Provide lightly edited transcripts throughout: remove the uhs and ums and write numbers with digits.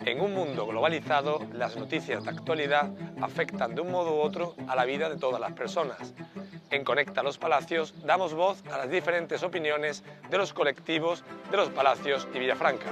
En un mundo globalizado, las noticias de actualidad afectan de un modo u otro a la vida de todas las personas. En Conecta los Palacios damos voz a las diferentes opiniones de los colectivos de los Palacios y Villafranca.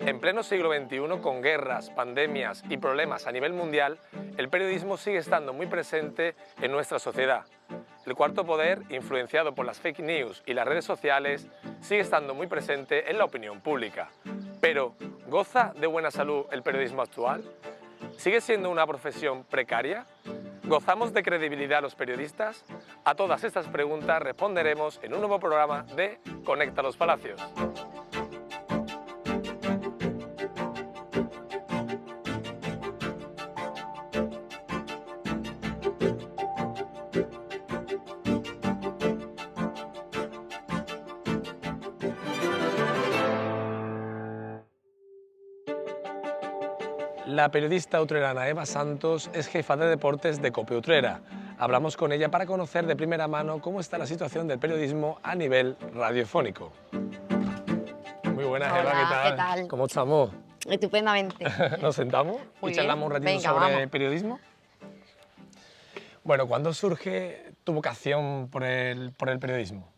En pleno siglo XXI, con guerras, pandemias y problemas a nivel mundial, el periodismo sigue estando muy presente en nuestra sociedad. El cuarto poder, influenciado por las fake news y las redes sociales, sigue estando muy presente en la opinión pública. Pero, ¿goza de buena salud el periodismo actual? ¿Sigue siendo una profesión precaria? ¿Gozamos de credibilidad los periodistas? A todas estas preguntas responderemos en un nuevo programa de Conecta los Palacios. La periodista utrerana Eva Santos es jefa de deportes de COPE Utrera. Hablamos con ella para conocer de primera mano cómo está la situación del periodismo a nivel radiofónico. Muy buenas, Hola, Eva, ¿qué tal? ¿qué tal? ¿Cómo estamos? Estupendamente. ¿Nos sentamos Muy y charlamos un bien. ratito Venga, sobre vamos. periodismo? Bueno, ¿cuándo surge tu vocación por el periodismo?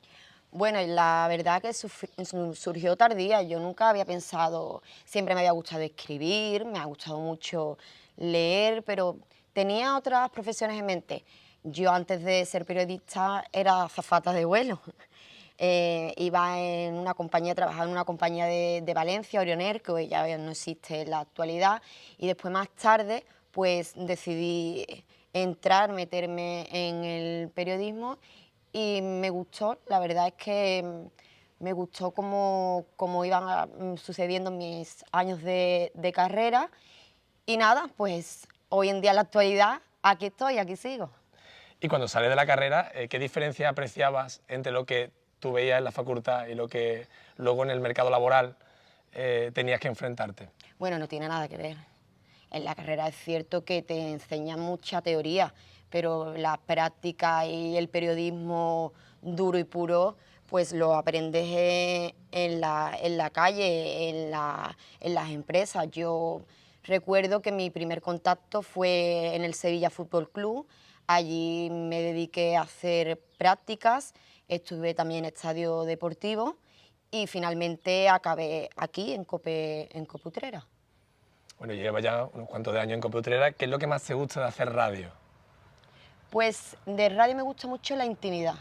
Bueno, la verdad que surgió tardía. Yo nunca había pensado, siempre me había gustado escribir, me ha gustado mucho leer, pero tenía otras profesiones en mente. Yo antes de ser periodista era azafata de vuelo. Iba en una compañía, trabajaba en una compañía de Valencia, Orioner, que hoy ya no existe en la actualidad, y después más tarde pues decidí meterme en el periodismo y me gustó, la verdad es que me gustó cómo iban sucediendo mis años de carrera y nada, pues hoy en día en la actualidad aquí estoy, aquí sigo. Y cuando sales de la carrera, ¿qué diferencia apreciabas entre lo que tú veías en la facultad y lo que luego en el mercado laboral tenías que enfrentarte? Bueno, no tiene nada que ver. En la carrera es cierto que te enseñan mucha teoría, pero la práctica y el periodismo duro y puro, pues lo aprendes en la calle, en las empresas. Yo recuerdo que mi primer contacto fue en el Sevilla Fútbol Club. Allí me dediqué a hacer prácticas, estuve también en estadio deportivo y finalmente acabé aquí en COPE Utrera. Bueno, llevas ya unos cuantos de años en COPE Utrera. ¿Qué es lo que más te gusta de hacer radio? Pues de radio me gusta mucho la intimidad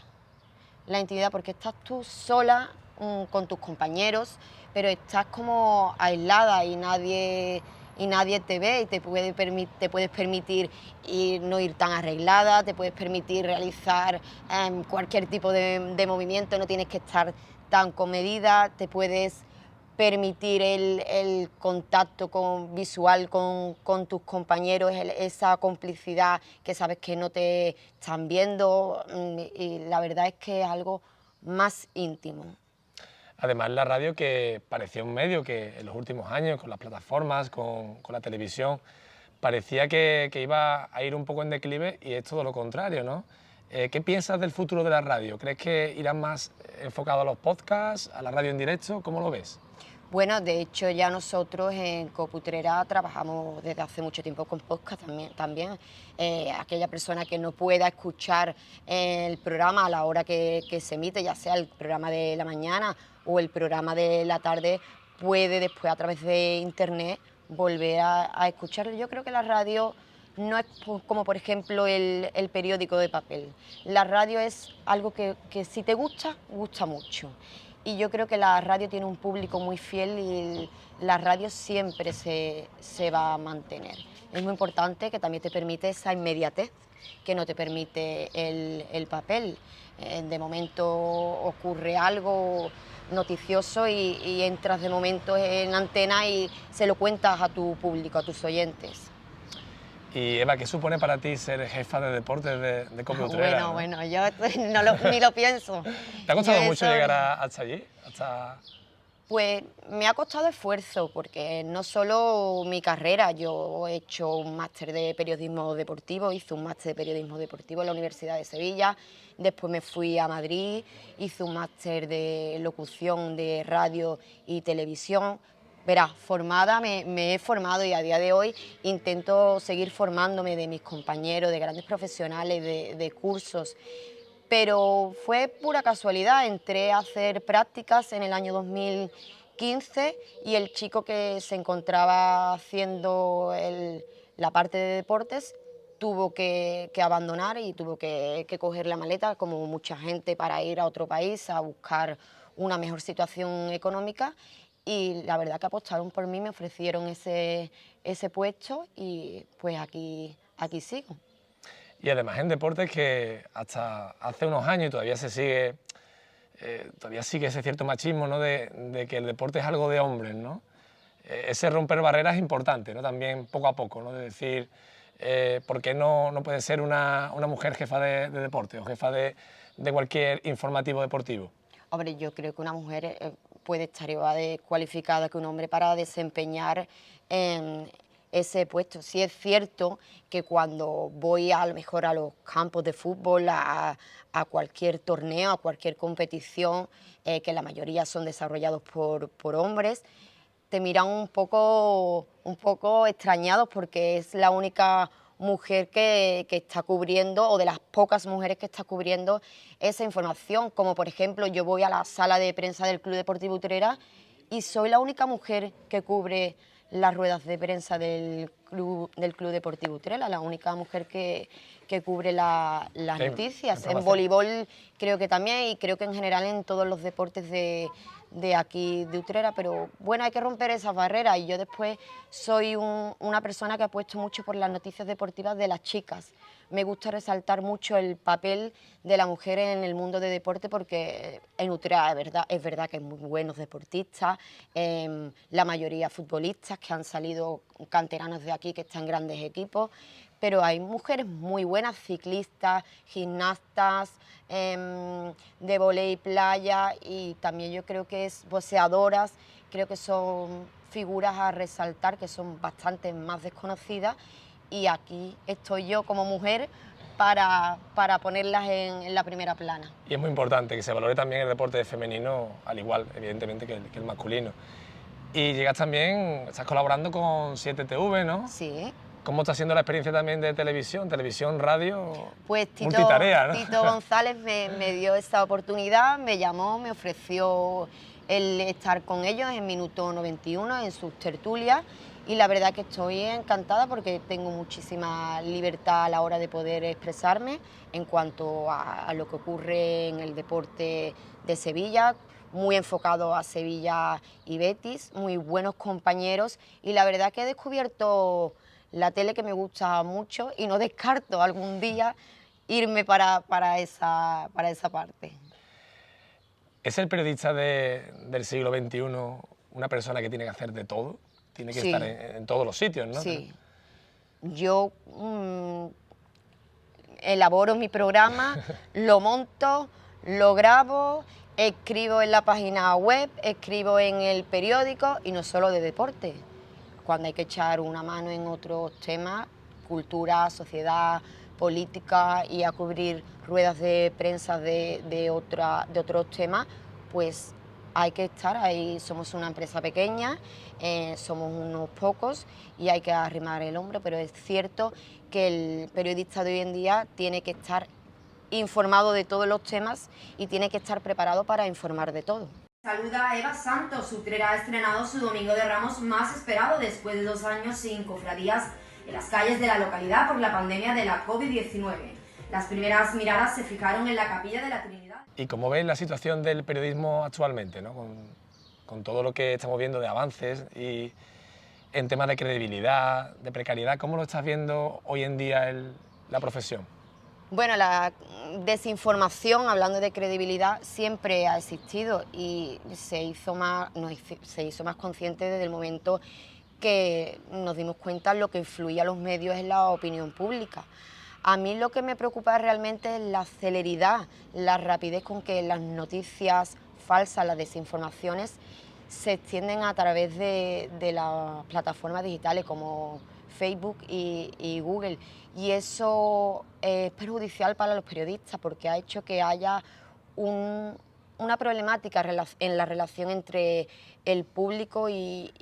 porque estás tú sola con tus compañeros, pero estás como aislada y nadie te ve y te puedes permitir no ir tan arreglada, te puedes permitir realizar cualquier tipo de movimiento, no tienes que estar tan comedida, te puedes permitir el contacto visual con tus compañeros, esa complicidad que sabes que no te están viendo y la verdad es que es algo más íntimo. Además, la radio que parecía un medio que en los últimos años, con las plataformas, con la televisión, parecía que iba a ir un poco en declive y es todo lo contrario, ¿no? ¿Qué piensas del futuro de la radio? ¿Crees que irán más enfocados a los podcasts, a la radio en directo? ¿Cómo lo ves? Bueno, de hecho ya nosotros en Coputrera trabajamos desde hace mucho tiempo con podcast también. Aquella persona que no pueda escuchar el programa a la hora que se emite, ya sea el programa de la mañana o el programa de la tarde, puede después a través de internet volver a escucharlo. Yo creo que la radio no es como por ejemplo el periódico de papel. La radio es algo que si te gusta, gusta mucho. Y yo creo que la radio tiene un público muy fiel y la radio siempre se va a mantener. Es muy importante que también te permite esa inmediatez que no te permite el papel. De momento ocurre algo noticioso y entras de momento en antena y se lo cuentas a tu público, a tus oyentes. Y Eva, ¿qué supone para ti ser jefa de deportes de Cope Utrera? Bueno, yo ni lo pienso. ¿Te ha costado mucho llegar hasta allí? Pues me ha costado esfuerzo, porque no solo mi carrera, yo he hecho un máster de periodismo deportivo, hice un máster de periodismo deportivo en la Universidad de Sevilla, después me fui a Madrid, hice un máster de locución de radio y televisión. Verás, formada me he formado y a día de hoy intento seguir formándome de mis compañeros, de grandes profesionales, de cursos. Pero fue pura casualidad, entré a hacer prácticas en el año 2015 y el chico que se encontraba haciendo la parte de deportes tuvo que abandonar y tuvo que coger la maleta, como mucha gente, para ir a otro país a buscar una mejor situación económica. Y la verdad que apostaron por mí, me ofrecieron ese puesto y pues aquí sigo. Y además en deportes que hasta hace unos años y todavía sigue ese cierto machismo, ¿no? de que el deporte es algo de hombres, ¿no? Ese romper barreras es importante, ¿no? También poco a poco, ¿no? De decir, ¿por qué no puede ser una mujer jefa de deporte o jefa de cualquier informativo deportivo? Hombre, yo creo que una mujer puede estar igual de cualificada que un hombre para desempeñar ese puesto. Sí es cierto que cuando voy a lo mejor a los campos de fútbol, a cualquier torneo, a cualquier competición, que la mayoría son desarrollados por hombres, te miran un poco extrañados porque es la única mujer que está cubriendo, o de las pocas mujeres que está cubriendo esa información, como por ejemplo yo voy a la sala de prensa del Club Deportivo Utrera y soy la única mujer que cubre las ruedas de prensa del Club Deportivo Utrera, la única mujer que cubre las noticias. En voleibol creo que también, y creo que en general en todos los deportes de aquí de Utrera, pero bueno, hay que romper esas barreras y yo después soy una persona que apuesto mucho por las noticias deportivas de las chicas. Me gusta resaltar mucho el papel de la mujer en el mundo de deporte porque en Utrera es verdad que hay muy buenos deportistas, la mayoría futbolistas que han salido canteranos de aquí que están en grandes equipos, pero hay mujeres muy buenas, ciclistas, gimnastas, de vóley playa, y también yo creo que es boxeadoras, creo que son figuras a resaltar que son bastante más desconocidas, y aquí estoy yo como mujer para ponerlas en la primera plana. Y es muy importante que se valore también el deporte femenino, al igual, evidentemente, que el masculino. Y estás colaborando con 7TV, ¿no? Sí. ¿Cómo está siendo la experiencia también de televisión, radio? Pues multitarea, ¿no? Tito González me dio esa oportunidad, me llamó, me ofreció el estar con ellos en Minuto 91, en sus tertulias, y la verdad que estoy encantada porque tengo muchísima libertad a la hora de poder expresarme en cuanto a lo que ocurre en el deporte de Sevilla, muy enfocado a Sevilla y Betis, muy buenos compañeros, y la verdad que he descubierto la tele que me gusta mucho y no descarto algún día irme para esa parte. ¿Es el periodista del siglo XXI una persona que tiene que hacer de todo? Tiene que estar en todos los sitios, ¿no? Sí. Yo elaboro mi programa, lo monto, lo grabo, escribo en la página web, escribo en el periódico, y no solo de deporte. Cuando hay que echar una mano en otros temas, cultura, sociedad, política y a cubrir ruedas de prensa de otros temas, pues hay que estar ahí. Somos una empresa pequeña, somos unos pocos y hay que arrimar el hombro, pero es cierto que el periodista de hoy en día tiene que estar informado de todos los temas y tiene que estar preparado para informar de todo. Saluda a Eva Santos. Utrera ha estrenado su Domingo de Ramos más esperado después de 2 años sin cofradías en las calles de la localidad por la pandemia de la COVID-19. Las primeras miradas se fijaron en la Capilla de la Trinidad. ¿Y cómo ves la situación del periodismo actualmente, ¿no? Con todo lo que estamos viendo de avances y en temas de credibilidad, de precariedad, ¿cómo lo estás viendo hoy en día la profesión? Bueno, la desinformación, hablando de credibilidad, siempre ha existido y se hizo más consciente desde el momento que nos dimos cuenta de lo que influía a los medios en la opinión pública. A mí lo que me preocupa realmente es la celeridad, la rapidez con que las noticias falsas, las desinformaciones, se extienden a través de las plataformas digitales como Facebook y Google, y eso es perjudicial para los periodistas porque ha hecho que haya una problemática en la relación entre el público y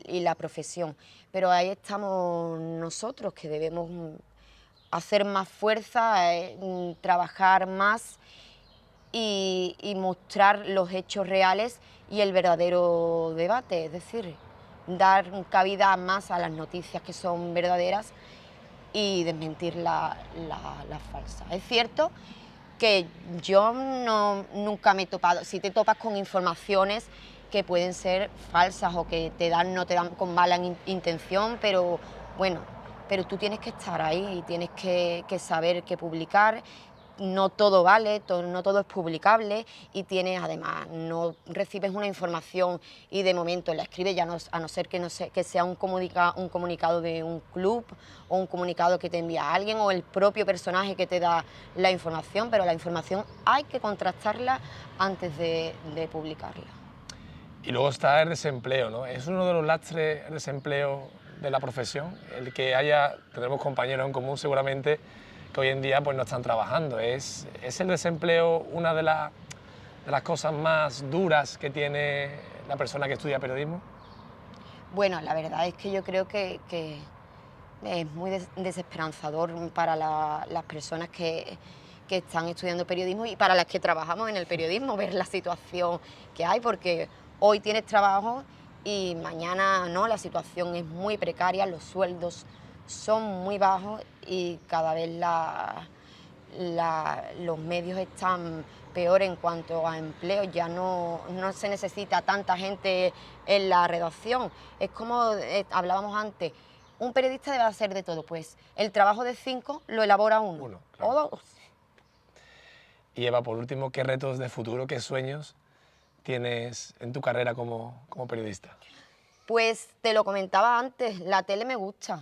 la profesión. Pero ahí estamos nosotros, que debemos hacer más fuerza, trabajar más y mostrar los hechos reales y el verdadero debate, es decir, dar cabida más a las noticias que son verdaderas y desmentir las falsas. Es cierto que yo nunca me he topado, si te topas con informaciones que pueden ser falsas o que no te dan con mala intención, pero bueno, pero tú tienes que estar ahí y tienes que saber qué publicar. No todo vale, no todo es publicable y tienes, además, no recibes una información y de momento la escribes, a no ser que sea un comunicado de un club o un comunicado que te envía alguien o el propio personaje que te da la información, pero la información hay que contrastarla antes de publicarla. Y luego está el desempleo, ¿no? Es uno de los lastres, el desempleo de la profesión, tenemos compañeros en común seguramente que hoy en día pues no están trabajando. ¿Es el desempleo una de las cosas más duras que tiene la persona que estudia periodismo? Bueno, la verdad es que yo creo que es muy desesperanzador para las personas que están estudiando periodismo y para las que trabajamos en el periodismo, ver la situación que hay, porque hoy tienes trabajo y mañana no, la situación es muy precaria, los sueldos son muy bajos y cada vez los medios están peor en cuanto a empleo, ya no se necesita tanta gente en la redacción. Es como hablábamos antes, un periodista debe hacer de todo, pues el trabajo de 5 lo elabora uno claro. o 2. Y Eva, por último, ¿qué retos de futuro, qué sueños tienes en tu carrera como periodista? Pues te lo comentaba antes, la tele me gusta.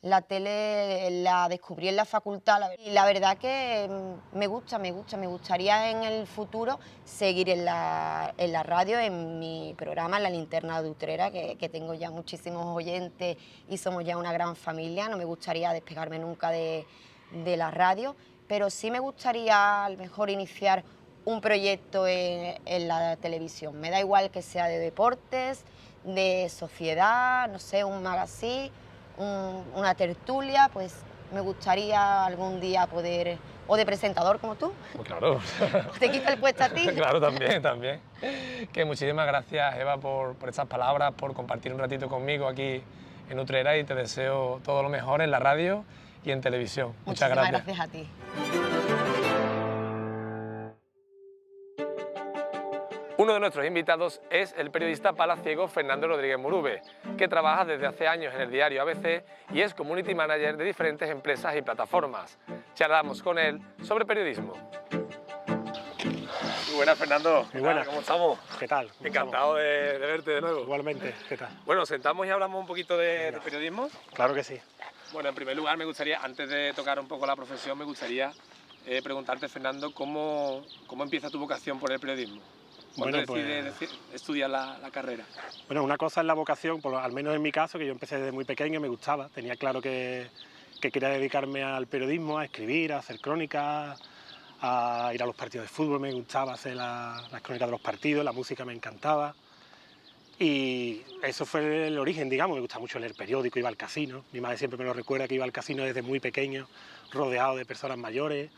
La tele la descubrí en la facultad y la verdad que me gustaría en el futuro seguir en la radio, en mi programa, La Linterna de Utrera, que tengo ya muchísimos oyentes y somos ya una gran familia. No me gustaría despegarme nunca de la radio, pero sí me gustaría a lo mejor iniciar un proyecto en la televisión. Me da igual que sea de deportes, de sociedad, no sé, un magazine, una tertulia, pues me gustaría algún día poder, o de presentador como tú. Pues claro. ¿Te quita el puesto a ti? Claro, también. Que muchísimas gracias, Eva, por estas palabras, por compartir un ratito conmigo aquí en Utrera y te deseo todo lo mejor en la radio y en televisión. Muchas gracias. Muchísimas gracias a ti. Uno de nuestros invitados es el periodista palaciego Fernando Rodríguez Murube, que trabaja desde hace años en el diario ABC y es community manager de diferentes empresas y plataformas. Charlamos con él sobre periodismo. Muy buenas, Fernando. Muy buenas. ¿Cómo estamos? ¿Qué tal? Encantado de verte de nuevo. Igualmente, ¿qué tal? Bueno, nos sentamos y hablamos un poquito de periodismo. Claro que sí. Bueno, en primer lugar me gustaría, antes de tocar un poco la profesión, me gustaría preguntarte, Fernando, ¿cómo empieza tu vocación por el periodismo? ¿Cuándo decides estudiar la carrera? Bueno, una cosa es la vocación, al menos en mi caso, que yo empecé desde muy pequeño y me gustaba. Tenía claro que que quería dedicarme al periodismo, a escribir, a hacer crónicas, a ir a los partidos de fútbol, me gustaba hacer las crónicas de los partidos, la música me encantaba. Y eso fue el origen, digamos, me gustaba mucho leer periódico, iba al casino, mi madre siempre me lo recuerda que iba al casino desde muy pequeño, rodeado de personas mayores,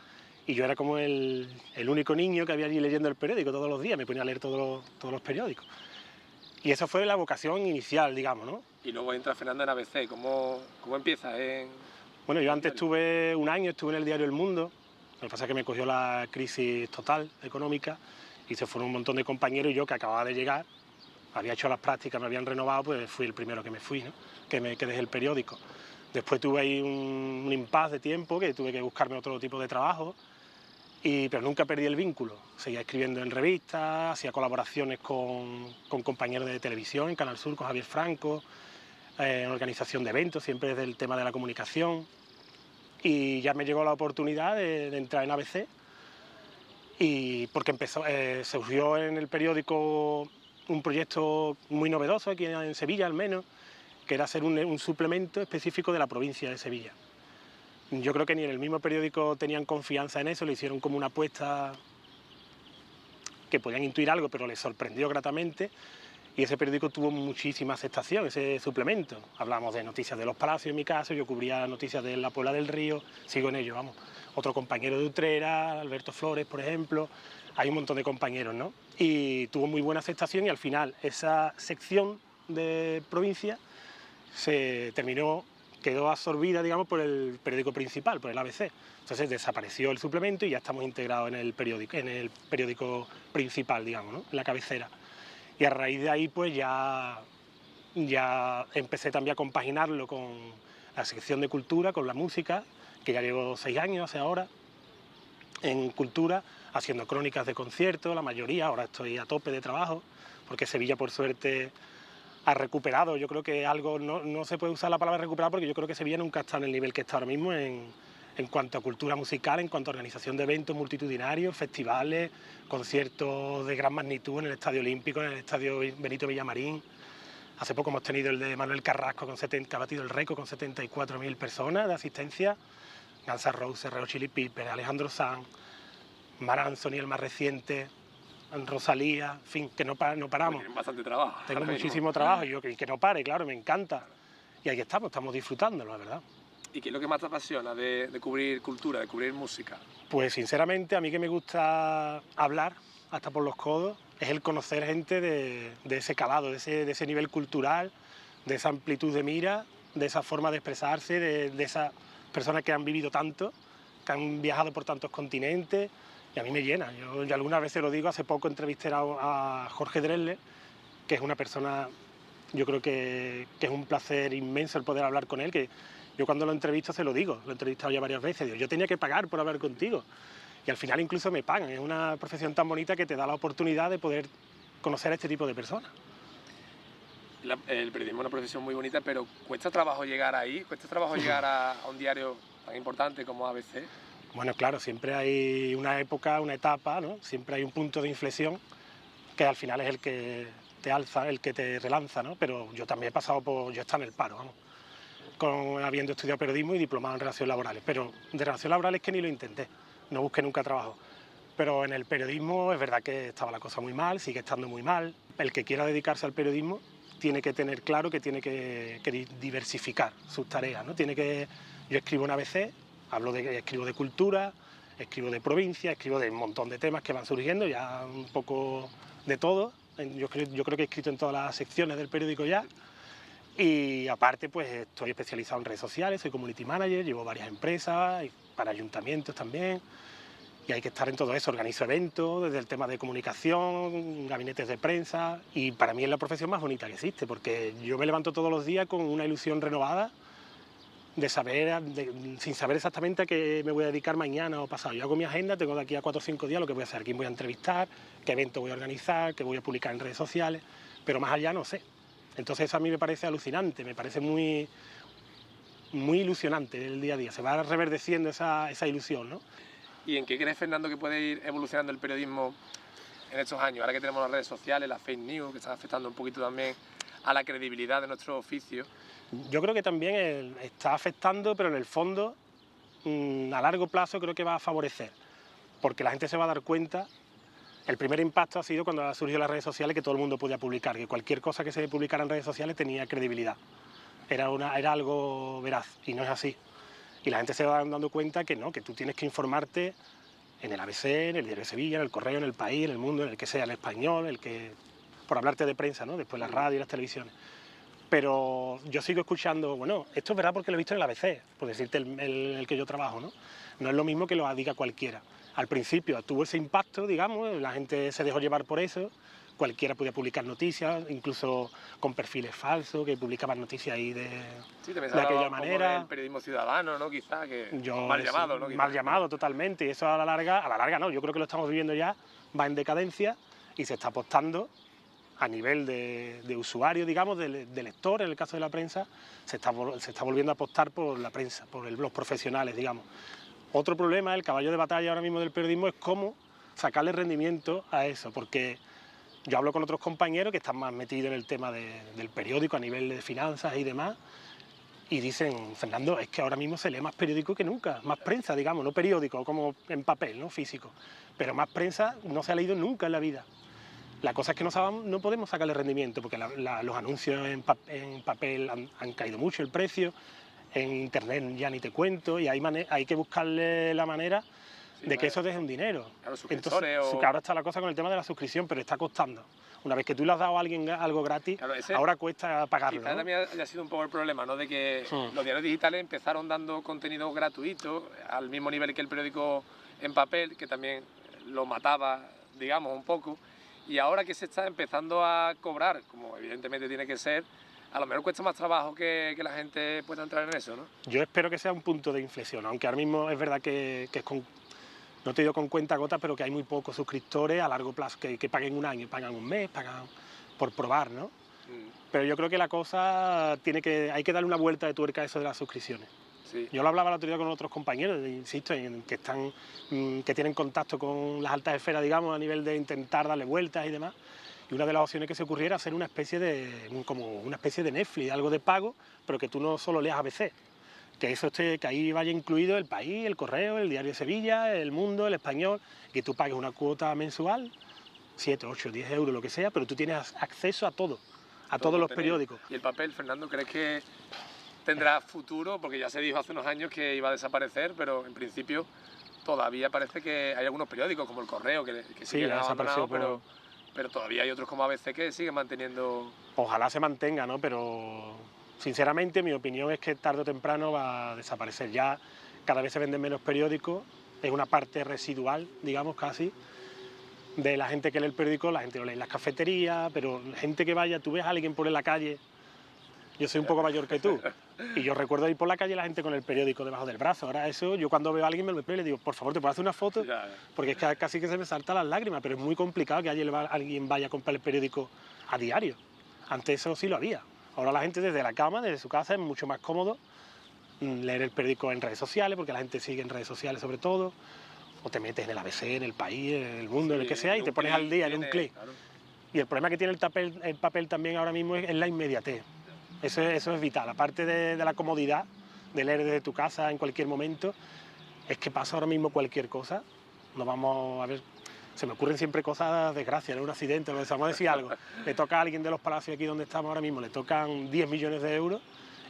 y yo era como el único niño que había allí leyendo el periódico todos los días, me ponía a leer todos los periódicos. Y esa fue la vocación inicial, digamos, ¿no? Y luego entra Fernando en ABC, ¿cómo empieza? Bueno, yo antes estuve un año, estuve en el diario El Mundo, lo que pasa es que me cogió la crisis total económica y se fueron un montón de compañeros y yo que acababa de llegar, había hecho las prácticas, me habían renovado, pues fui el primero que me fui, ¿no? que dejé el periódico. Después tuve ahí un impasse de tiempo, que tuve que buscarme otro tipo de trabajo, pero nunca perdí el vínculo. Seguía escribiendo en revistas, hacía colaboraciones con compañeros de televisión, en Canal Sur, con Javier Franco, en organización de eventos, siempre desde el tema de la comunicación. Y ya me llegó la oportunidad de entrar en ABC, y porque surgió en el periódico un proyecto muy novedoso aquí en Sevilla al menos, que era hacer un suplemento específico de la provincia de Sevilla. Yo creo que ni en el mismo periódico tenían confianza en eso, le hicieron como una apuesta que podían intuir algo, pero les sorprendió gratamente, y ese periódico tuvo muchísima aceptación, ese suplemento. Hablamos de noticias de los Palacios en mi caso, yo cubría noticias de la Puebla del Río, sigo en ello, vamos. Otro compañero de Utrera, Alberto Flores, por ejemplo, hay un montón de compañeros, ¿no? Y tuvo muy buena aceptación y al final esa sección de provincia quedó absorbida, digamos, por el periódico principal, por el ABC. Entonces desapareció el suplemento y ya estamos integrados en el periódico principal, digamos, ¿no? En la cabecera. Y a raíz de ahí, pues ya empecé también a compaginarlo con la sección de cultura, con la música, que ya llevo 6 años, hace ahora, en cultura, haciendo crónicas de conciertos, la mayoría. Ahora estoy a tope de trabajo, porque Sevilla, por suerte, ha recuperado. Yo creo que algo, no se puede usar la palabra recuperar, porque yo creo que Sevilla nunca está en el nivel que está ahora mismo en cuanto a cultura musical, en cuanto a organización de eventos multitudinarios, festivales, conciertos de gran magnitud en el Estadio Olímpico, en el Estadio Benito Villamarín. Hace poco hemos tenido el de Manuel Carrasco, que ha batido el récord con 74.000 personas de asistencia. Guns N' Roses, Red Hot Chili Peppers, Alejandro Sanz, Marc Anthony, el más reciente, Rosalía, en fin, que no paramos. Tienen bastante trabajo. Tengo muchísimo trabajo y que no pare, claro, me encanta. Y ahí estamos disfrutándolo, la verdad. ¿Y qué es lo que más te apasiona de cubrir cultura, de cubrir música? Pues sinceramente, a mí que me gusta hablar hasta por los codos, es el conocer gente de ese calado, de ese nivel cultural, de esa amplitud de mira, de esa forma de expresarse, de esas personas que han vivido tanto, que han viajado por tantos continentes, y a mí me llena. Yo algunas veces lo digo, hace poco entrevisté a Jorge Drexler, que es una persona, yo creo que es un placer inmenso el poder hablar con él, que yo cuando lo entrevisto se lo digo, lo he entrevistado ya varias veces, digo, yo tenía que pagar por hablar contigo, y al final incluso me pagan. Es una profesión tan bonita que te da la oportunidad de poder conocer a este tipo de personas. El periodismo es una profesión muy bonita, pero ¿cuesta trabajo llegar ahí? ¿Cuesta trabajo llegar a un diario tan importante como ABC? Bueno, claro, siempre hay una época, una etapa, ¿no? Siempre hay un punto de inflexión que al final es el que te alza, el que te relanza, ¿no? Pero yo también he pasado yo he estado en el paro, vamos, habiendo estudiado periodismo y diplomado en relaciones laborales, pero de relaciones laborales que ni lo intenté, no busqué nunca trabajo. Pero en el periodismo es verdad que estaba la cosa muy mal, sigue estando muy mal. El que quiera dedicarse al periodismo tiene que tener claro que tiene que diversificar sus tareas, ¿no? Yo escribo en ABC, escribo de cultura, escribo de provincia, escribo de un montón de temas que van surgiendo, ya un poco de todo. Yo creo que he escrito en todas las secciones del periódico ya. Y aparte, pues estoy especializado en redes sociales, soy community manager, llevo varias empresas, y para ayuntamientos también. Y hay que estar en todo eso, organizo eventos, desde el tema de comunicación, gabinetes de prensa, y para mí es la profesión más bonita que existe, porque yo me levanto todos los días con una ilusión renovada de saber, sin saber exactamente a qué me voy a dedicar mañana o pasado. Yo hago mi agenda, tengo de aquí a 4 o 5 días lo que voy a hacer, quién voy a entrevistar, qué evento voy a organizar, qué voy a publicar en redes sociales, pero más allá no sé. Entonces eso a mí me parece alucinante, me parece muy, muy ilusionante el día a día, se va reverdeciendo esa ilusión, ¿no? ¿Y en qué crees, Fernando, que puede ir evolucionando el periodismo en estos años? Ahora que tenemos las redes sociales, las fake news, que están afectando un poquito también a la credibilidad de nuestro oficio. Yo creo que también está afectando, pero en el fondo, a largo plazo creo que va a favorecer, porque la gente se va a dar cuenta. El primer impacto ha sido cuando han surgido las redes sociales, que todo el mundo podía publicar, que cualquier cosa que se publicara en redes sociales tenía credibilidad, era algo veraz, y no es así. Y la gente se va dando cuenta que no, que tú tienes que informarte en el ABC, en el Diario de Sevilla, en el Correo, en el País, en el Mundo, en el que sea, en el Español, por hablarte de prensa, ¿no? Después la radio y las televisiones. Pero yo sigo escuchando, bueno, esto es verdad porque lo he visto en el ABC, por decirte el que yo trabajo, ¿no? No es lo mismo que lo diga cualquiera. Al principio tuvo ese impacto, digamos, la gente se dejó llevar por eso, cualquiera podía publicar noticias, incluso con perfiles falsos, que publicaban noticias ahí de aquella manera. El periodismo ciudadano, ¿no? Quizá, que mal llamado, ¿no? Mal llamado, totalmente, y eso a la larga no, yo creo que lo estamos viviendo ya, va en decadencia y se está apostando a nivel de usuario, digamos, de lector, en el caso de la prensa, se está volviendo a apostar por la prensa, por los profesionales, digamos. Otro problema, el caballo de batalla ahora mismo del periodismo, es cómo sacarle rendimiento a eso, porque yo hablo con otros compañeros que están más metidos en el tema del periódico a nivel de finanzas y demás, y dicen, Fernando, es que ahora mismo se lee más periódico que nunca, más prensa, digamos, no periódico como en papel, no físico, pero más prensa no se ha leído nunca en la vida. La cosa es que no podemos sacarle rendimiento, porque los anuncios en papel han caído mucho el precio, en internet ya ni te cuento, y hay que buscarle la manera de que eso deje un dinero. Claro, suscriptores. Entonces, ahora está la cosa con el tema de la suscripción, pero está costando. Una vez que tú le has dado a alguien algo gratis, claro, ahora cuesta pagarlo. Quizás, ¿no? También haya sido un poco el problema, ¿no? De que los diarios digitales empezaron dando contenido gratuito, al mismo nivel que el periódico en papel, que también lo mataba, digamos, un poco. Y ahora que se está empezando a cobrar, como evidentemente tiene que ser, a lo mejor cuesta más trabajo que la gente pueda entrar en eso, ¿no? Yo espero que sea un punto de inflexión, aunque ahora mismo es verdad que es no te digo con cuentagotas, pero que hay muy pocos suscriptores a largo plazo, que paguen un año, pagan un mes, pagan por probar, ¿no? Pero yo creo que la cosa hay que darle una vuelta de tuerca a eso de las suscripciones. Sí. Yo lo hablaba el otro día con otros compañeros, insisto, que tienen contacto con las altas esferas, digamos, a nivel de intentar darle vueltas y demás. Y una de las opciones que se ocurriera era hacer una especie de Netflix, algo de pago, pero que tú no solo leas ABC, que ahí vaya incluido el País, el Correo, el Diario de Sevilla, el Mundo, el Español, que tú pagues una cuota mensual, 7, 8, 10 euros, lo que sea, pero tú tienes acceso a todo, a todos los periódicos. ¿Y el papel, Fernando, crees que tendrá futuro? Porque ya se dijo hace unos años que iba a desaparecer, pero en principio todavía parece que hay algunos periódicos como el Correo que sí han abandonado, pero todavía hay otros como ABC que siguen manteniendo. Ojalá se mantenga, ¿no? Pero sinceramente mi opinión es que tarde o temprano va a desaparecer. Ya cada vez se venden menos periódicos, es una parte residual, digamos, casi, de la gente que lee el periódico. La gente lo lee en las cafeterías, pero la gente que vaya, tú ves a alguien por la calle. Yo soy un poco mayor que tú, y yo recuerdo ir por la calle la gente con el periódico debajo del brazo. Ahora eso, yo cuando veo a alguien me lo le digo, por favor, ¿te puedo hacer una foto? Porque es que casi que se me saltan las lágrimas, pero es muy complicado que alguien vaya a comprar el periódico a diario. Antes eso sí lo había. Ahora la gente desde la cama, desde su casa, es mucho más cómodo leer el periódico en redes sociales, porque la gente sigue en redes sociales sobre todo, o te metes en el ABC, en el País, en el Mundo, en el que sea, y te pones al día en un clic. Claro. Y el problema que tiene el papel también ahora mismo es la inmediatez. Eso es vital, aparte de la comodidad de leer desde tu casa en cualquier momento, es que pasa ahora mismo cualquier cosa. Nos vamos a ver, se me ocurren siempre cosas de desgracia, ¿no? Un accidente, vamos a decir algo. Le toca a alguien de los palacios aquí donde estamos ahora mismo, le tocan 10 millones de euros,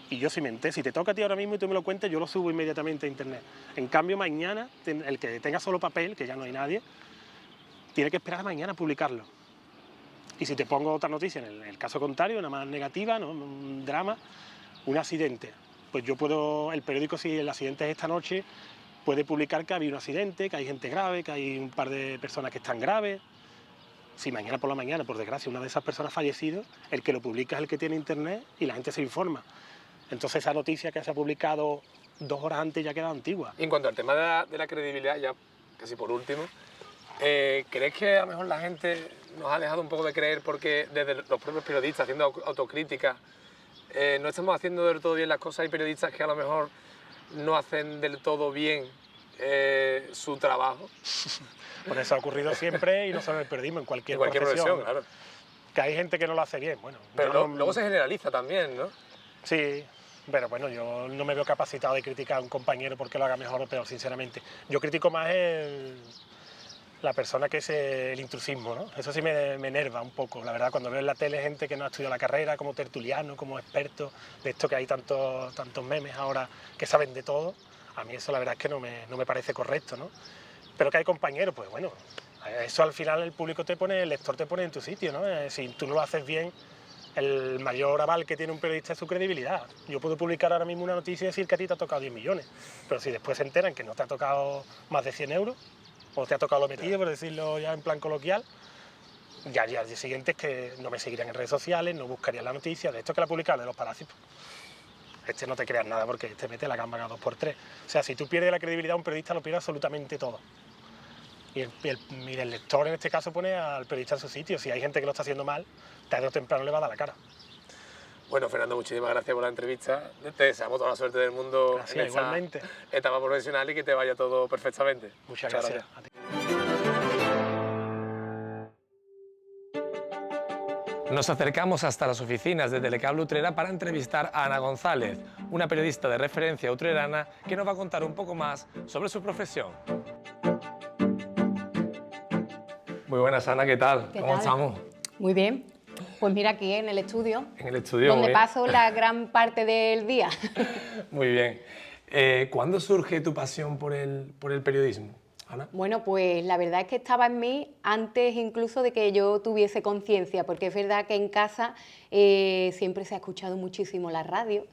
y yo si te toca a ti ahora mismo y tú me lo cuentas, yo lo subo inmediatamente a internet. En cambio mañana, el que tenga solo papel, que ya no hay nadie, tiene que esperar a mañana a publicarlo. Y si te pongo otra noticia, en el caso contrario, una más negativa, ¿no? Un drama, un accidente, pues el periódico, si el accidente es esta noche, puede publicar que ha habido un accidente, que hay gente grave, que hay un par de personas que están graves. Si mañana por la mañana, por desgracia, una de esas personas ha fallecido, el que lo publica es el que tiene internet y la gente se informa. Entonces esa noticia que se ha publicado 2 horas antes ya queda antigua. Y en cuanto al tema de la credibilidad, ya casi por último, ¿crees que a lo mejor la gente nos ha dejado un poco de creer porque desde los propios periodistas, haciendo autocrítica, no estamos haciendo del todo bien las cosas? Hay periodistas que a lo mejor no hacen del todo bien su trabajo. Bueno, eso ha ocurrido siempre y no solo en el periodismo, en cualquier profesión, claro. Que hay gente que no lo hace bien, bueno. Pero luego se generaliza también, ¿no? Sí, pero bueno, yo no me veo capacitado de criticar a un compañero porque lo haga mejor o peor, sinceramente. Yo critico más la persona que es el intrusismo, ¿no? Eso sí me enerva un poco, la verdad, cuando veo en la tele gente que no ha estudiado la carrera, como tertuliano, como experto, de esto que hay tantos memes ahora que saben de todo, a mí eso la verdad es que no me parece correcto, ¿no? Pero que hay compañeros, pues bueno, eso al final el público te pone, el lector te pone en tu sitio, ¿no? Si tú no lo haces bien, el mayor aval que tiene un periodista es su credibilidad. Yo puedo publicar ahora mismo una noticia y decir que a ti te ha tocado 10 millones, pero si después se enteran que no te ha tocado más de 100 euros, o te ha tocado lo metido, por decirlo ya en plan coloquial, ya al día siguiente es que no me seguirían en redes sociales, no buscarían la noticia, de esto que la publicaron de los palacios. No te creas nada porque te mete la gamba a 2x3. O sea, si tú pierdes la credibilidad, un periodista lo pierde absolutamente todo. Y el lector en este caso pone al periodista en su sitio. Si hay gente que lo está haciendo mal, tarde o temprano le va a dar la cara. Bueno, Fernando, muchísimas gracias por la entrevista. Te deseamos toda la suerte del mundo Gracias, en esta igualmente. etapa profesional y que te vaya todo perfectamente. Muchas gracias. A ti. Nos acercamos hasta las oficinas de Telecable Utrera para entrevistar a Ana González, una periodista de referencia utrerana que nos va a contar un poco más sobre su profesión. Muy buenas, Ana, ¿qué tal? ¿Qué ¿Cómo tal? estamos? Muy bien. Pues mira, aquí en el estudio, En el estudio. donde muy bien. paso la gran parte del día. Muy bien. ¿Cuándo surge tu pasión por el periodismo, Ana? Bueno, pues la verdad es que estaba en mí antes incluso de que yo tuviese conciencia, porque es verdad que en casa siempre se ha escuchado muchísimo la radio.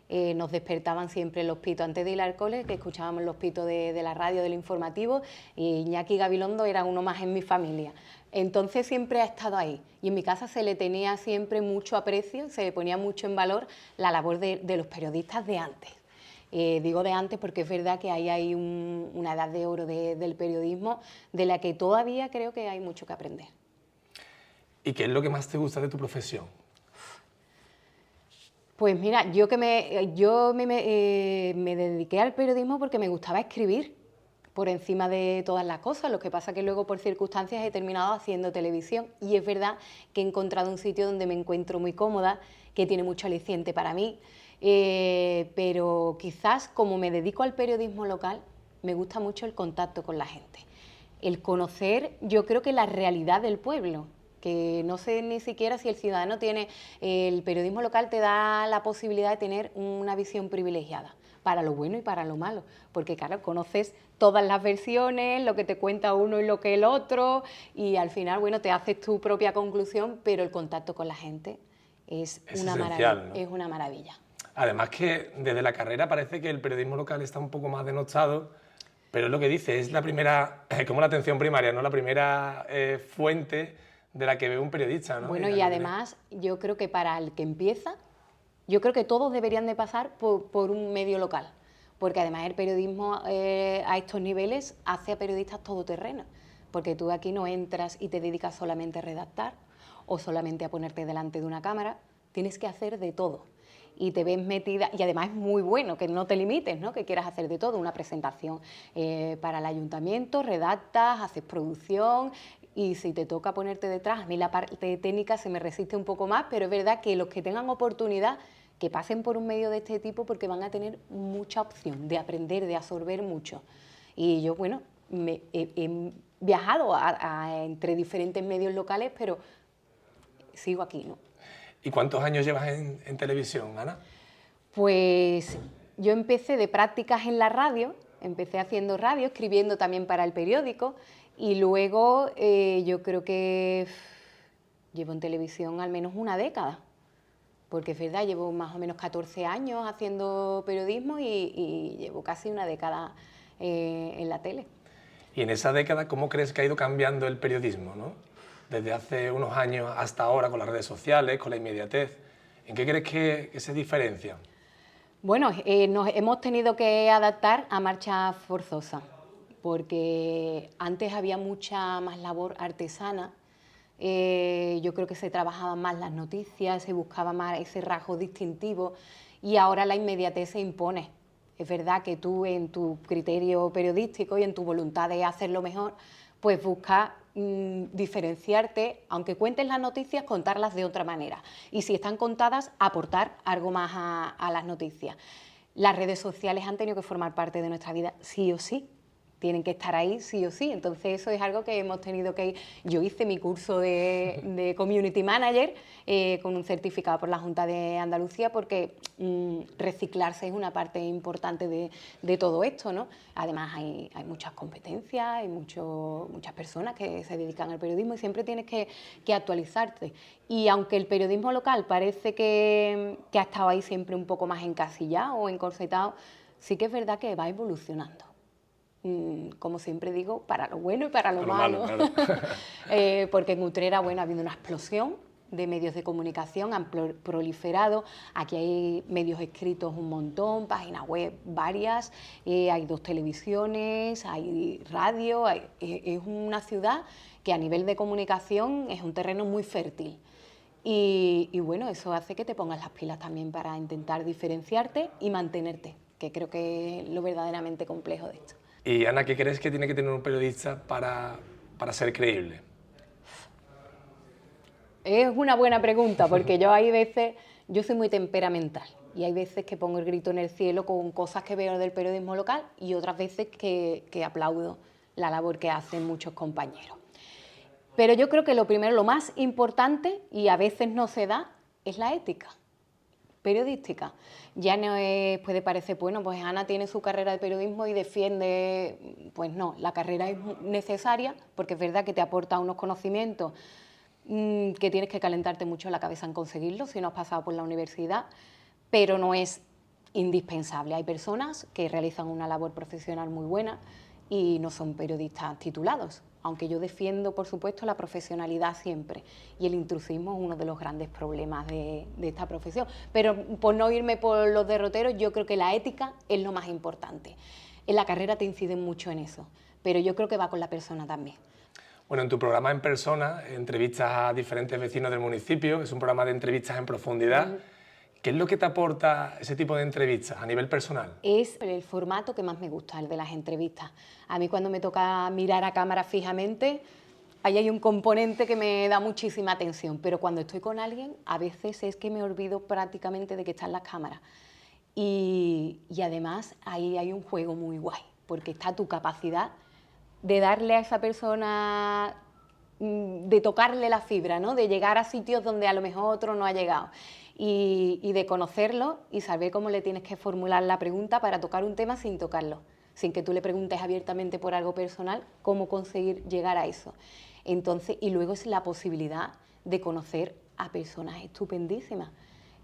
Nos despertaban siempre los pitos antes de ir al cole, que escuchábamos los pitos de la radio, del informativo, y Iñaki Gabilondo era uno más en mi familia. Entonces siempre ha estado ahí, y en mi casa se le tenía siempre mucho aprecio, se le ponía mucho en valor la labor de los periodistas de antes. Digo de antes porque es verdad que ahí hay una edad de oro del periodismo de la que todavía creo que hay mucho que aprender. ¿Y qué es lo que más te gusta de tu profesión? Pues mira, yo me dediqué al periodismo porque me gustaba escribir por encima de todas las cosas. Lo que pasa que luego por circunstancias he terminado haciendo televisión y es verdad que he encontrado un sitio donde me encuentro muy cómoda, que tiene mucho aliciente para mí, pero quizás como me dedico al periodismo local, me gusta mucho el contacto con la gente, el conocer, yo creo que la realidad del pueblo, que no sé ni siquiera si el ciudadano tiene, el periodismo local te da la posibilidad de tener una visión privilegiada, para lo bueno y para lo malo, porque claro, conoces todas las versiones, lo que te cuenta uno y lo que el otro, y al final, bueno, te haces tu propia conclusión, pero el contacto con la gente es una esencial, maravilla, ¿no? es una maravilla. Además que desde la carrera parece que el periodismo local está un poco más denostado, pero es lo que dice, es la primera, como la atención primaria, ¿no? La primera fuente de la que ve un periodista, ¿no? Bueno, y además yo creo que para el que empieza, yo creo que todos deberían de pasar por un medio local, porque además el periodismo a estos niveles hace a periodistas todoterreno, porque tú aquí no entras y te dedicas solamente a redactar o solamente a ponerte delante de una cámara, tienes que hacer de todo. Y te ves metida, y además es muy bueno que no te limites, ¿no? Que quieras hacer de todo, una presentación para el ayuntamiento, redactas, haces producción, y si te toca ponerte detrás, a mí la parte técnica se me resiste un poco más, pero es verdad que los que tengan oportunidad, que pasen por un medio de este tipo porque van a tener mucha opción de aprender, de absorber mucho. Y yo, bueno, he viajado entre diferentes medios locales, pero sigo aquí, ¿no? ¿Y cuántos años llevas en televisión, Ana? Pues yo empecé de prácticas en la radio, empecé haciendo radio, escribiendo también para el periódico y luego yo creo que llevo en televisión al menos una década, porque es verdad, llevo más o menos 14 años haciendo periodismo y llevo casi una década en la tele. Y en esa década, ¿cómo crees que ha ido cambiando el periodismo, ¿no? Desde hace unos años hasta ahora, con las redes sociales, con la inmediatez. ¿En qué crees que se diferencian? Bueno, nos hemos tenido que adaptar a marcha forzosa, porque antes había mucha más labor artesana. Yo creo que se trabajaban más las noticias, se buscaba más ese rasgo distintivo y ahora la inmediatez se impone. Es verdad que tú en tu criterio periodístico y en tu voluntad de hacerlo mejor, pues busca diferenciarte, aunque cuentes las noticias, contarlas de otra manera. Y si están contadas, aportar algo más a las noticias. Las redes sociales han tenido que formar parte de nuestra vida sí o sí. Tienen que estar ahí sí o sí, entonces eso es algo que hemos tenido que ir. Yo hice mi curso de Community Manager con un certificado por la Junta de Andalucía porque reciclarse es una parte importante de todo esto, ¿no? Además hay muchas competencias, hay muchas personas que se dedican al periodismo y siempre tienes que actualizarte. Y aunque el periodismo local parece que ha estado ahí siempre un poco más encasillado o encorsetado, sí que es verdad que va evolucionando. Como siempre digo, para lo bueno y para lo malo. Claro. Porque en Utrera, bueno, ha habido una explosión de medios de comunicación, han proliferado, aquí hay medios escritos un montón, páginas web varias, hay 2 televisiones, hay radio, es una ciudad que a nivel de comunicación es un terreno muy fértil. Y bueno, eso hace que te pongas las pilas también para intentar diferenciarte y mantenerte, que creo que es lo verdaderamente complejo de esto. Y Ana, ¿qué crees que tiene que tener un periodista para ser creíble? Es una buena pregunta, porque yo soy muy temperamental y hay veces que pongo el grito en el cielo con cosas que veo del periodismo local y otras veces que aplaudo la labor que hacen muchos compañeros. Pero yo creo que lo primero, lo más importante, y a veces no se da, es la ética periodística. Ya no puede parecer, bueno, pues Ana tiene su carrera de periodismo y defiende, pues no, la carrera es necesaria porque es verdad que te aporta unos conocimientos que tienes que calentarte mucho la cabeza en conseguirlo si no has pasado por la universidad, pero no es indispensable. Hay personas que realizan una labor profesional muy buena y no son periodistas titulados, aunque yo defiendo, por supuesto, la profesionalidad siempre, y el intrusismo es uno de los grandes problemas de esta profesión. Pero por no irme por los derroteros, yo creo que la ética es lo más importante. En la carrera te inciden mucho en eso, pero yo creo que va con la persona también. Bueno, en tu programa En Persona entrevistas a diferentes vecinos del municipio, es un programa de entrevistas en profundidad. ¿Qué es lo que te aporta ese tipo de entrevistas a nivel personal? Es el formato que más me gusta, el de las entrevistas. A mí cuando me toca mirar a cámara fijamente, ahí hay un componente que me da muchísima atención, pero cuando estoy con alguien, a veces es que me olvido prácticamente de que están las cámaras. Y además ahí hay un juego muy guay, porque está tu capacidad de darle a esa persona, de tocarle la fibra, ¿no? De llegar a sitios donde a lo mejor otro no ha llegado. Y de conocerlo y saber cómo le tienes que formular la pregunta para tocar un tema sin tocarlo, sin que tú le preguntes abiertamente por algo personal, cómo conseguir llegar a eso. Entonces, y luego es la posibilidad de conocer a personas estupendísimas,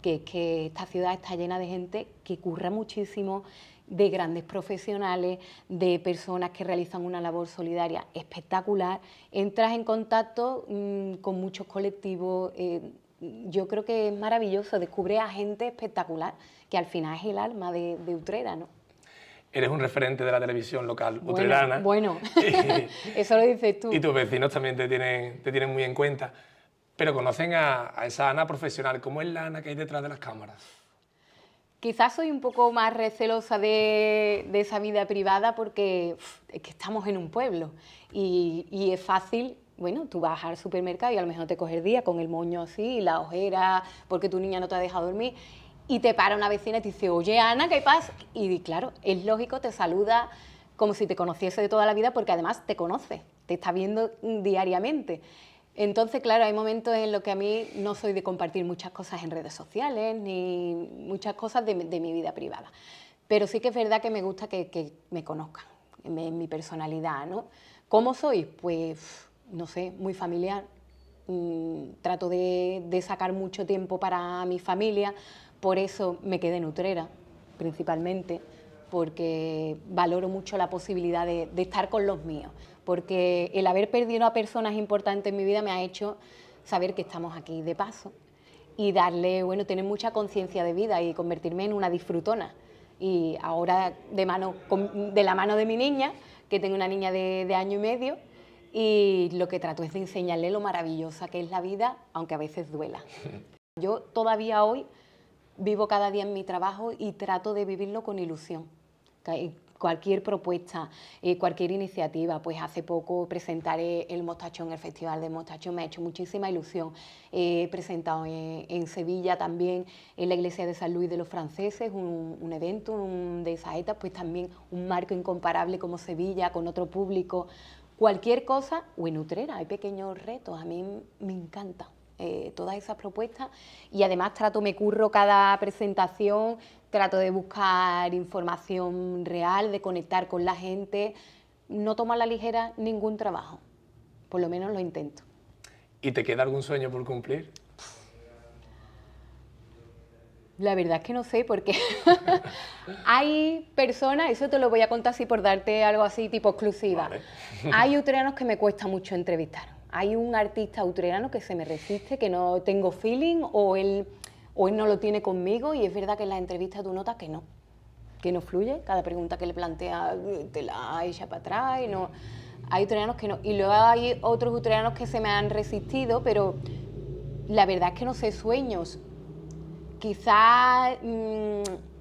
que es que esta ciudad está llena de gente que curra muchísimo, de grandes profesionales, de personas que realizan una labor solidaria espectacular. Entras en contacto con muchos colectivos. Yo creo que es maravilloso, descubre a gente espectacular, que al final es el alma de Utrera, ¿no? Eres un referente de la televisión local utrerana. Bueno, eso lo dices tú. Y tus vecinos también te tienen muy en cuenta. Pero conocen a esa Ana profesional. ¿Cómo es la Ana que hay detrás de las cámaras? Quizás soy un poco más recelosa de esa vida privada porque es que estamos en un pueblo y es fácil. Bueno, tú vas al supermercado y a lo mejor te coges el día con el moño así, la ojera, porque tu niña no te ha dejado dormir, y te para una vecina y te dice, oye, Ana, ¿qué pasa? Y claro, es lógico, te saluda como si te conociese de toda la vida, porque además te conoce, te está viendo diariamente. Entonces, claro, hay momentos en los que a mí no soy de compartir muchas cosas en redes sociales, ni muchas cosas de mi vida privada. Pero sí que es verdad que me gusta que me conozcan, en mi personalidad, ¿no? ¿Cómo soy? Pues no sé, muy familiar. Trato de sacar mucho tiempo para mi familia, por eso me quedé en Utrera, principalmente, porque valoro mucho la posibilidad de estar con los míos, porque el haber perdido a personas importantes en mi vida me ha hecho saber que estamos aquí de paso y darle, bueno, tener mucha conciencia de vida y convertirme en una disfrutona. Y ahora de la mano de mi niña, que tengo una niña de año y medio, y lo que trato es de enseñarle lo maravillosa que es la vida, aunque a veces duela. Yo todavía hoy vivo cada día en mi trabajo y trato de vivirlo con ilusión, cualquier propuesta, cualquier iniciativa. Pues hace poco presentaré el Mostachón, el Festival de Mostachón, me ha hecho muchísima ilusión. He presentado en Sevilla también, en la Iglesia de San Luis de los Franceses, un evento de saetas, pues también un marco incomparable como Sevilla, con otro público. Cualquier cosa, o en Utrera, hay pequeños retos, a mí me encanta. Todas esas propuestas, y además me curro cada presentación, trato de buscar información real, de conectar con la gente, no tomo a la ligera ningún trabajo, por lo menos lo intento. ¿Y te queda algún sueño por cumplir? La verdad es que no sé, porque hay personas, eso te lo voy a contar así por darte algo así tipo exclusiva, vale. Hay utreanos que me cuesta mucho entrevistar. Hay un artista utrerano que se me resiste, que no tengo feeling, o él no lo tiene conmigo, y es verdad que en las entrevistas tú notas que no fluye, cada pregunta que le plantea te la echa para atrás, y no, hay utreranos que no, y luego hay otros utreranos que se me han resistido, pero la verdad es que no sé, sueños, quizás,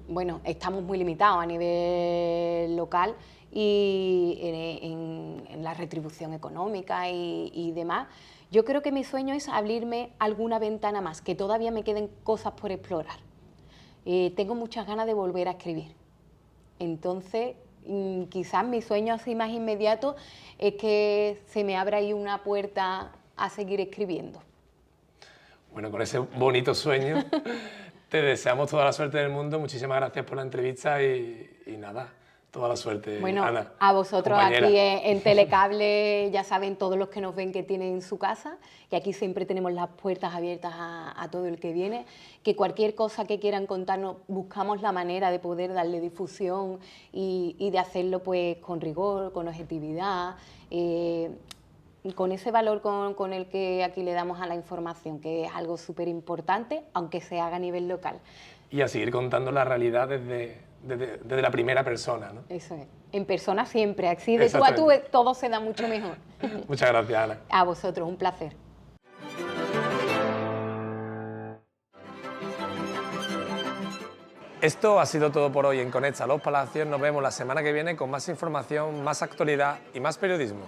bueno, estamos muy limitados a nivel local, y en la retribución económica y demás. Yo creo que mi sueño es abrirme alguna ventana más, que todavía me queden cosas por explorar. Tengo muchas ganas de volver a escribir. Entonces, quizás mi sueño así más inmediato es que se me abra ahí una puerta a seguir escribiendo. Bueno, con ese bonito sueño te deseamos toda la suerte del mundo. Muchísimas gracias por la entrevista y nada, toda la suerte, bueno, Ana. A vosotros compañera. Aquí en Telecable, ya saben todos los que nos ven que tienen su casa, que aquí siempre tenemos las puertas abiertas a todo el que viene, que cualquier cosa que quieran contarnos, buscamos la manera de poder darle difusión y de hacerlo pues con rigor, con objetividad, con ese valor con el que aquí le damos a la información, que es algo súper importante, aunque se haga a nivel local. Y a seguir contando la realidad desde la primera persona, ¿no? Eso es. En persona siempre, así de tú a tú todo se da mucho mejor. Muchas gracias, Ana. A vosotros, un placer. Esto ha sido todo por hoy en Conecta Los Palacios. Nos vemos la semana que viene con más información, más actualidad y más periodismo.